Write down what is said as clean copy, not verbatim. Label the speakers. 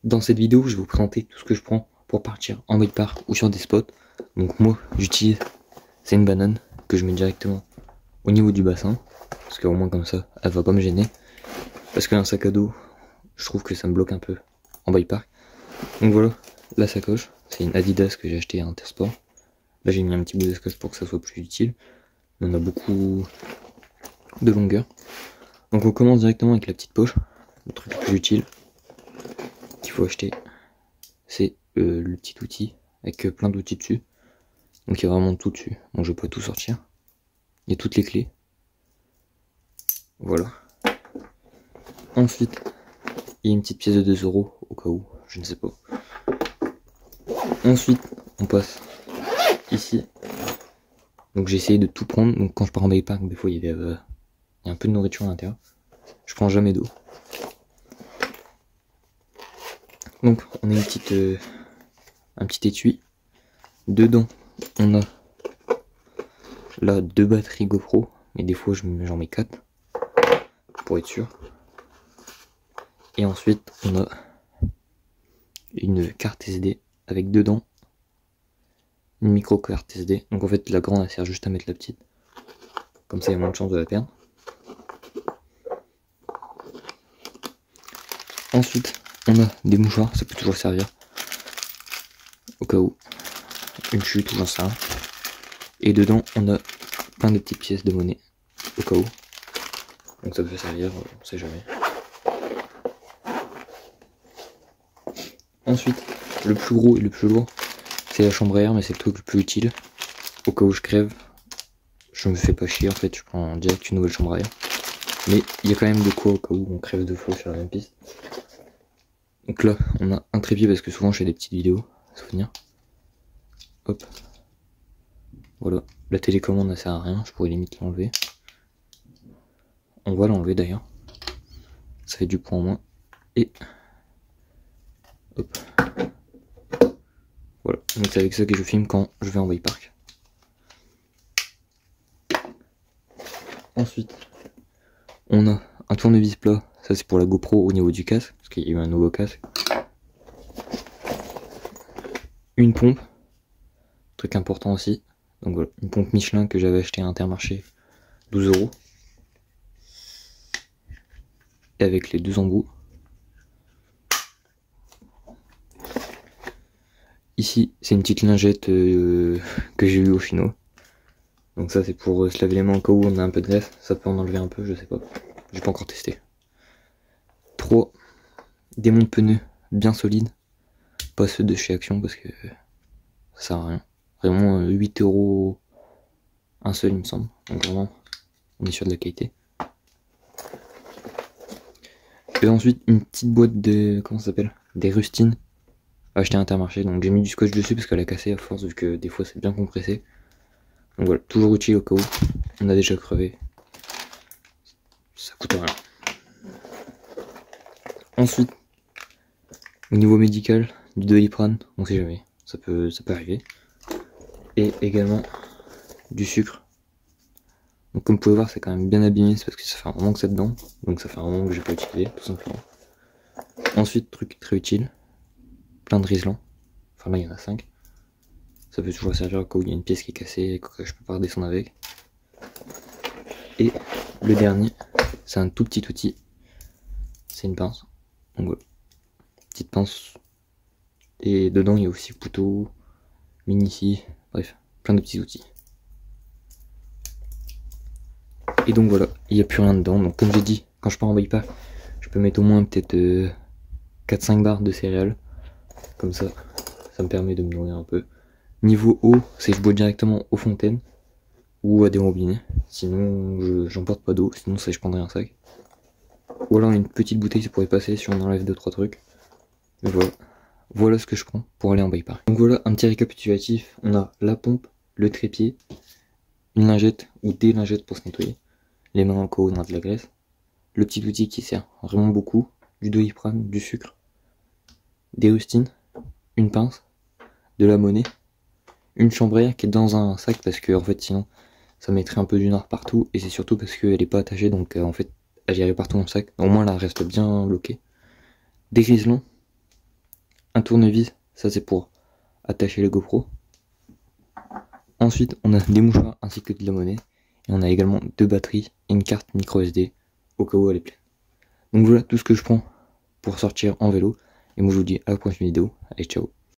Speaker 1: Dans cette vidéo, je vais vous présenter tout ce que je prends pour partir en bike park ou sur des spots. Donc moi, j'utilise, c'est une banane que je mets directement au niveau du bassin, parce qu'au moins comme ça, elle va pas me gêner. Parce qu'un sac à dos, je trouve que ça me bloque un peu en bike park. Donc voilà, la sacoche, c'est une Adidas que j'ai acheté à Intersport. Là j'ai mis un petit bout de scotch pour que ça soit plus utile. On a beaucoup de longueur. Donc on commence directement avec la petite poche. Le truc le plus utile qu'il faut acheter, c'est le petit outil avec plein d'outils dessus. Donc il y a vraiment tout dessus. Bon, je vais pas tout sortir. Il y a toutes les clés. Voilà. Ensuite, il y a une petite pièce de 2 € au cas où, je ne sais pas. Ensuite, on passe ici. Donc j'ai essayé de tout prendre. Donc quand je pars en bike park, des fois il y a un peu de nourriture à l'intérieur. Je prends jamais d'eau. Donc on a une petite, un petit étui. Dedans, on a là 2 batteries GoPro, mais des fois j'en mets 4 pour être sûr. Et ensuite, on a une carte SD avec dedans une micro carte SD. Donc en fait, la grande elle sert juste à mettre la petite. Comme ça, il y a moins de chance de la perdre. Ensuite, on a des mouchoirs, ça peut toujours servir. Au cas où. Une chute ou j'en sais rien. Et dedans, on a plein de petites pièces de monnaie. Au cas où. Donc ça peut servir, on sait jamais. Ensuite, le plus gros et le plus lourd, c'est la chambre à air, mais c'est le truc le plus utile. Au cas où je crève, je me fais pas chier en fait, je prends direct une nouvelle chambre à air. Mais il y a quand même de quoi au cas où on crève 2 fois sur la même piste. Donc là, on a un trépied parce que souvent je fais des petites vidéos, souvenirs. Hop. Voilà. La télécommande ne sert à rien, je pourrais limite l'enlever. On va l'enlever d'ailleurs. Ça fait du poids en moins. Et hop. Voilà. Donc c'est avec ça que je filme quand je vais en bike park. Ensuite, on a un tournevis plat. Ça c'est pour la GoPro au niveau du casque, parce qu'il y a eu un nouveau casque. Une pompe. Truc important aussi. Donc voilà, une pompe Michelin que j'avais acheté à Intermarché, 12 €. Et avec les 2 embouts. Ici, c'est une petite lingette que j'ai eue au Fino. Donc ça c'est pour se laver les mains au cas où on a un peu de graisse. Ça peut en enlever un peu, je sais pas. J'ai pas encore testé. 3 démons de pneus bien solides. Pas ceux de chez Action parce que ça sert à rien. Vraiment 8 € un seul il me semble. Donc vraiment on est sur de la qualité. Et ensuite une petite boîte de, comment ça s'appelle, des rustines acheté à Intermarché. Donc j'ai mis du scotch dessus parce qu'elle a cassé à force vu que des fois c'est bien compressé. Donc voilà, toujours utile au cas où on a déjà crevé. Ça coûte rien. Ensuite, au niveau médical, du Doliprane, on sait jamais, ça peut arriver. Et également du sucre. Donc comme vous pouvez voir, c'est quand même bien abîmé, c'est parce que ça fait un moment que c'est dedans. Donc ça fait un moment que j'ai pas utilisé, tout simplement. Ensuite, truc très utile, plein de Riesland. Enfin là il y en a 5. Ça peut toujours servir au cas où il y a une pièce qui est cassée et que je peux pas redescendre avec. Et le dernier, c'est un tout petit outil. C'est une pince. Donc voilà. Petite pince. Et dedans il y a aussi couteau, mini scie, bref, plein de petits outils. Et donc voilà, il n'y a plus rien dedans. Donc comme j'ai dit, quand je pars en bike park, je peux mettre au moins peut-être 4-5 barres de céréales. Comme ça, ça me permet de me nourrir un peu. Niveau eau, c'est que je bois directement aux fontaines ou à des robinets. Sinon, j'emporte pas d'eau, sinon ça je prendrais un sac. Ou alors une petite bouteille, ça pourrait passer si on enlève 2-3 trucs. Mais voilà. Voilà ce que je prends pour aller en bike park. Donc voilà un petit récapitulatif. On a la pompe, le trépied, une lingette ou des lingettes pour se nettoyer, les mains en cas où on a de la graisse, le petit outil qui sert vraiment beaucoup, du Doliprane, du sucre, des rustines, une pince, de la monnaie, une chambre à air qui est dans un sac parce que en fait sinon ça mettrait un peu du noir partout et c'est surtout parce qu'elle est pas attachée donc en fait elle irait partout dans le sac. Au moins là elle reste bien bloquée. Des Riesland, un tournevis, ça c'est pour attacher les GoPro. Ensuite, on a des mouchoirs ainsi que de la monnaie. Et on a également 2 batteries et une carte micro SD au cas où elle est pleine. Donc voilà tout ce que je prends pour sortir en vélo. Et moi je vous dis à la prochaine vidéo. Allez, ciao.